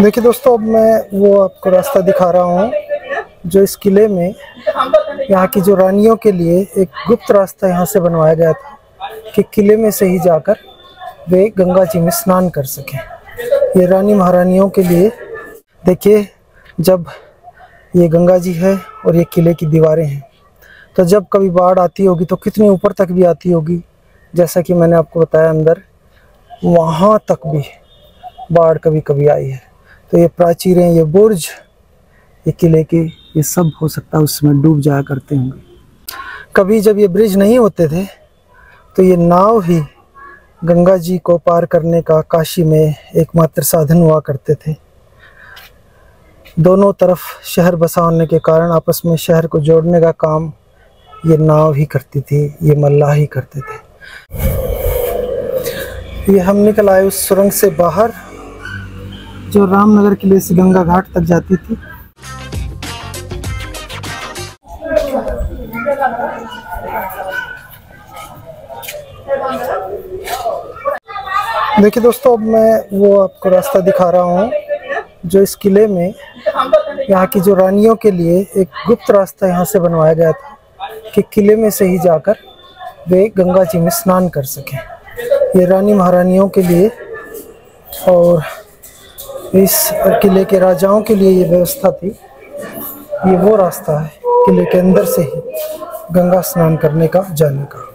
देखिए दोस्तों, अब मैं वो आपको रास्ता दिखा रहा हूँ जो इस किले में यहाँ की जो रानियों के लिए एक गुप्त रास्ता यहाँ से बनवाया गया था कि किले में से ही जाकर वे गंगा जी में स्नान कर सकें। ये रानी महारानियों के लिए। देखिए, जब ये गंगा जी है और ये किले की दीवारें हैं, तो जब कभी बाढ़ आती होगी तो कितनी ऊपर तक भी आती होगी। जैसा कि मैंने आपको बताया, अंदर वहाँ तक भी बाढ़ कभी कभी आई है। तो ये प्राचीरें, ये बुर्ज, ये किले के, ये सब हो सकता है उसमें डूब जाया करते होंगे। कभी जब ये ब्रिज नहीं होते थे तो ये नाव ही गंगा जी को पार करने का काशी में एकमात्र साधन हुआ करते थे। दोनों तरफ शहर बसा होने के कारण आपस में शहर को जोड़ने का काम ये नाव ही करती थी, ये मल्लाह ही करते थे। ये हम निकल आए उस सुरंग से बाहर जो रामनगर किले से गंगा घाट तक जाती थी। देखिए दोस्तों, अब मैं वो आपको रास्ता दिखा रहा हूँ जो इस किले में यहाँ की जो रानियों के लिए एक गुप्त रास्ता यहाँ से बनवाया गया था कि किले में से ही जाकर वे गंगा जी में स्नान कर सकें। ये रानी महारानियों के लिए और इस किले के राजाओं के लिए ये व्यवस्था थी। ये वो रास्ता है किले के अंदर से ही गंगा स्नान करने का, जाने का।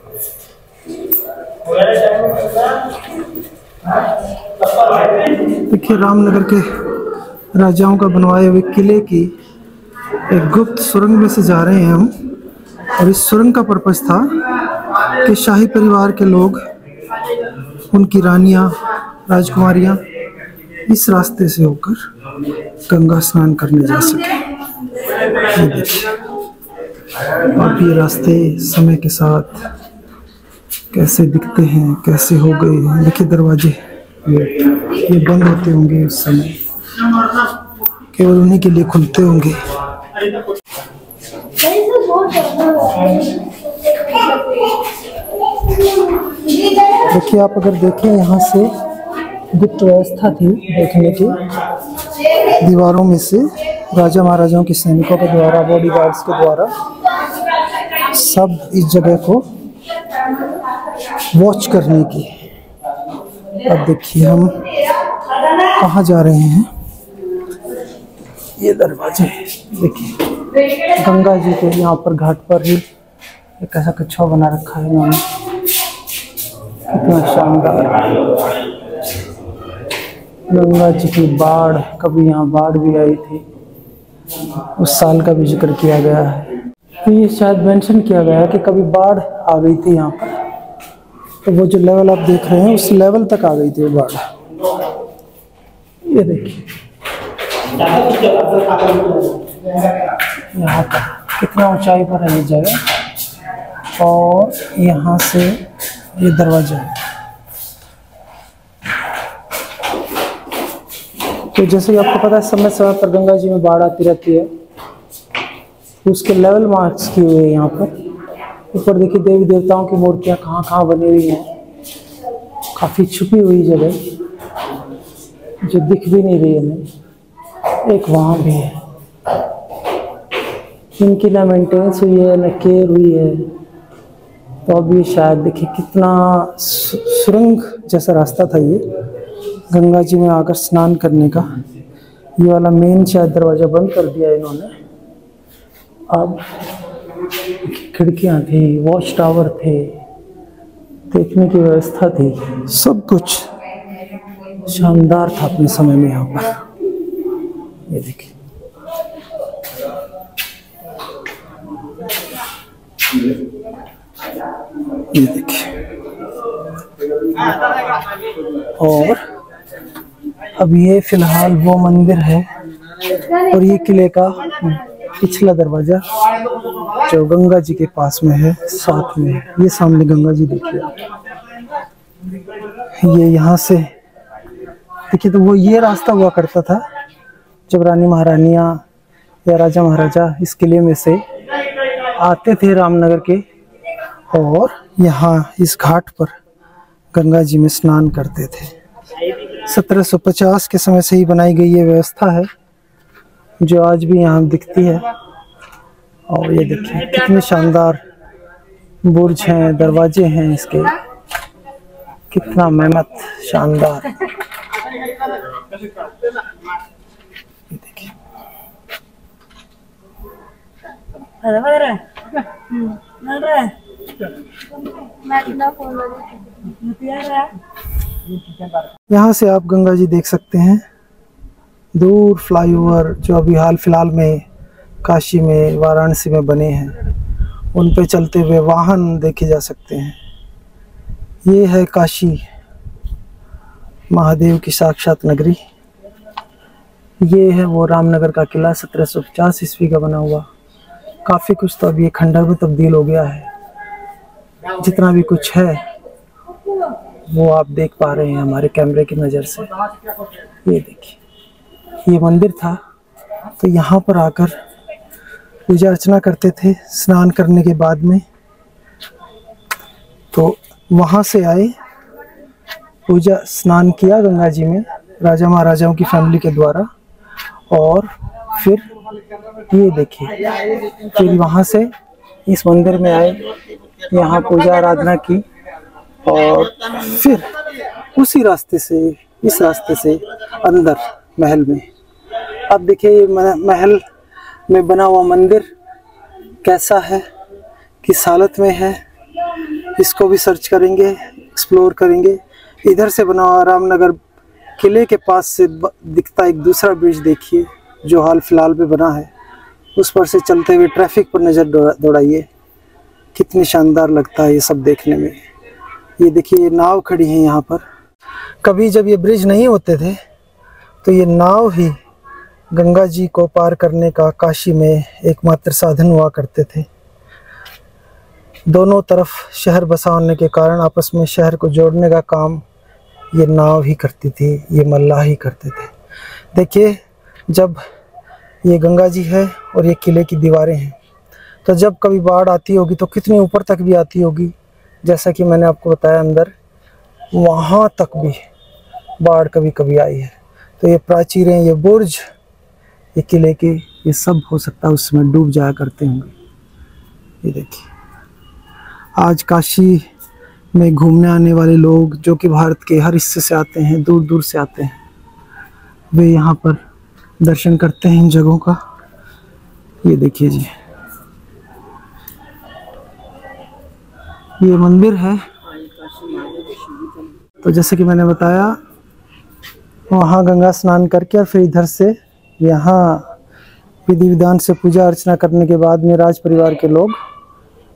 देखिए, रामनगर के राजाओं का बनवाए हुए किले की एक गुप्त सुरंग में से जा रहे हैं हम। और इस सुरंग का पर्पस था कि शाही परिवार के लोग, उनकी रानियां, राजकुमारियां इस रास्ते से होकर गंगा स्नान करने जा सके। ये देखिए, अब ये रास्ते समय के साथ कैसे दिखते हैं, कैसे हो गए हैं। देखिए, दरवाजे ये बंद होते होंगे उस समय, केवल उन्हीं के लिए खुलते होंगे। देखिए, आप अगर देखें, यहाँ से गुप्त व्यवस्था थी देखने की। दीवारों में से राजा महाराजाओं के सैनिकों के द्वारा, बॉडीगार्ड्स के द्वारा सब इस जगह को वॉच करने की। अब देखिए, हम कहाँ जा रहे हैं। ये दरवाजे देखिए, गंगा जी के यहाँ पर घाट पर ही एक ऐसा कछुआ बना रखा है इन्होंने, कितना शानदार। गंगा जी की बाढ़, कभी यहाँ बाढ़ भी आई थी, उस साल का भी जिक्र किया गया है। तो ये शायद मेंशन किया गया है कि कभी बाढ़ आ गई थी यहाँ पर, तो वो जो लेवल आप देख रहे हैं उस लेवल तक आ गई थी बाढ़। ये देखिए, यहाँ पर कितना ऊंचाई पर है ये जगह। और यहाँ से ये दरवाजा है। तो जैसे कि आपको पता है, समय समय पर गंगा जी में बाढ़ आती रहती है, उसके लेवल मार्क्स किए हुए हैं यहाँ पर। ऊपर देखिए, देवी देवताओं की मूर्तियाँ कहाँ कहाँ बनी हुई हैं। काफ़ी छुपी हुई जगह जो दिख भी नहीं रही हमें। एक वहाँ भी है, इनकी ना मेंटेनेंस हुई है ना केयर हुई है। तो अब ये शायद देखिए कितना सुरंग जैसा रास्ता था ये गंगा जी में आकर स्नान करने का। ये वाला मेन शायद दरवाजा बंद कर दिया इन्होंने। अब खिड़कियां थी, वॉच टावर थे, देखने की व्यवस्था थी, सब कुछ शानदार था अपने समय में यहाँ पर। ये देखिए, ये देखिए। और अब ये फिलहाल वो मंदिर है और ये किले का पिछला दरवाजा जो गंगा जी के पास में है, साथ में ये सामने गंगा जी देखिए आप। ये यहाँ से देखिए, तो वो ये रास्ता हुआ करता था जब रानी महारानियाँ या राजा महाराजा इस किले में से आते थे रामनगर के, और यहाँ इस घाट पर गंगा जी में स्नान करते थे। 1750 के समय से ही बनाई गई ये व्यवस्था है जो आज भी यहाँ दिखती है। और ये देखिए कितने शानदार बुर्ज हैं, दरवाजे हैं इसके, कितना मेहनत शानदार। देखिए यहाँ से आप गंगा जी देख सकते हैं। दूर फ्लाईओवर जो अभी हाल फिलहाल में काशी में, वाराणसी में बने हैं, उन पे चलते हुए वाहन देखे जा सकते हैं। ये है काशी, महादेव की साक्षात नगरी। ये है वो रामनगर का किला, 1750 ईस्वी का बना हुआ। काफ़ी कुछ तो अभी ये खंडर में तब्दील हो गया है। जितना भी कुछ है वो आप देख पा रहे हैं हमारे कैमरे की नज़र से। ये देखिए, ये मंदिर था, तो यहाँ पर आकर पूजा अर्चना करते थे स्नान करने के बाद में। तो वहाँ से आए, पूजा स्नान किया गंगा जी में राजा महाराजाओं की फैमिली के द्वारा, और फिर ये देखिए, फिर वहाँ से इस मंदिर में आए, यहाँ पूजा आराधना की, और फिर उसी रास्ते से, इस रास्ते से अंदर महल में। अब देखिए ये महल में बना हुआ मंदिर कैसा है, किस हालत में है, इसको भी सर्च करेंगे, एक्सप्लोर करेंगे। इधर से बना हुआ रामनगर किले के पास से दिखता एक दूसरा ब्रिज देखिए जो हाल फिलहाल में बना है, उस पर से चलते हुए ट्रैफिक पर नज़र दौड़ाइए, कितनी शानदार लगता है ये सब देखने में। ये देखिए, ये नाव खड़ी है यहाँ पर। कभी जब ये ब्रिज नहीं होते थे तो ये नाव ही गंगा जी को पार करने का काशी में एकमात्र साधन हुआ करते थे। दोनों तरफ शहर बसा होने के कारण आपस में शहर को जोड़ने का काम ये नाव ही करती थी, ये मल्लाह ही करते थे। देखिए, जब ये गंगा जी है और ये किले की दीवारें हैं, तो जब कभी बाढ़ आती होगी तो कितनी ऊपर तक भी आती होगी। जैसा कि मैंने आपको बताया, अंदर वहाँ तक भी बाढ़ कभी कभी आई है। तो ये प्राचीरें, ये बुर्ज, ये किले के, ये सब हो सकता है उसमें डूब जाया करते होंगे। ये देखिए, आज काशी में घूमने आने वाले लोग जो कि भारत के हर हिस्से से आते हैं, दूर दूर से आते हैं, वे यहाँ पर दर्शन करते हैं इन जगहों का। ये देखिए जी, ये मंदिर है। तो जैसे कि मैंने बताया, वहाँ गंगा स्नान करके और फिर इधर से यहाँ विधि विधान से पूजा अर्चना करने के बाद में राज परिवार के लोग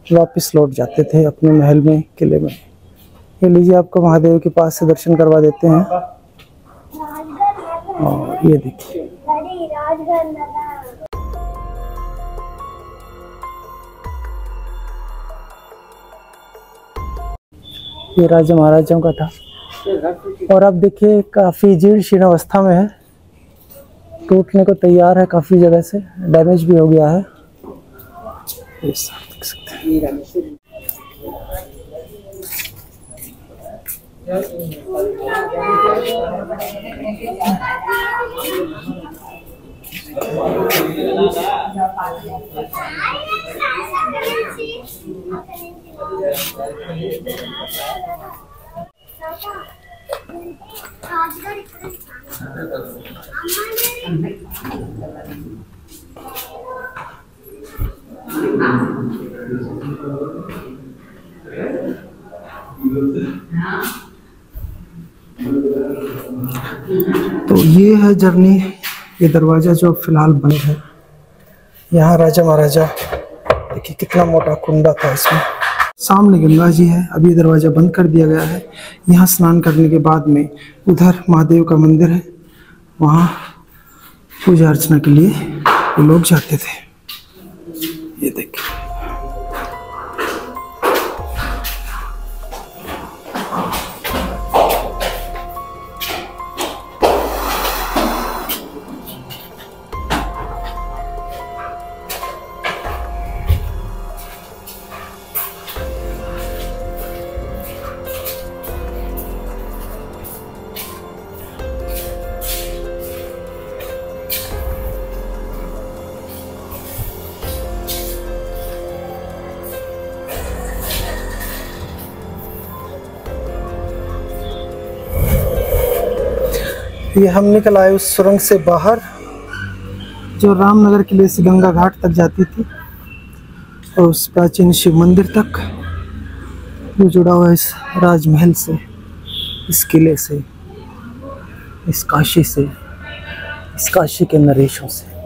वापस लौट जाते थे अपने महल में, किले में। ये लीजिए, आपको महादेव के पास से दर्शन करवा देते हैं। और ये देखिए, ये राजा महाराजाओं का था। और अब देखिए, काफ़ी जीर्ण शीर्ण अवस्था में है, टूटने को तैयार है, काफ़ी जगह से डैमेज भी हो गया है। ये सब देख सकते हैं। तो ये है जर्नी, ये दरवाज़ा जो फिलहाल बंद है। यहाँ राजा महाराजा, देखिए कितना मोटा कुंडा था इसमें। सामने गंगा जी है, अभी दरवाज़ा बंद कर दिया गया है। यहाँ स्नान करने के बाद में उधर महादेव का मंदिर है, वहाँ पूजा अर्चना के लिए वो लोग जाते थे। ये देखिए, ये हम निकल आए उस सुरंग से बाहर जो रामनगर किले से गंगा घाट तक जाती थी, और उस प्राचीन शिव मंदिर तक जो जुड़ा हुआ है इस राजमहल से, इस किले से, इस काशी से, इस काशी के नरेशों से।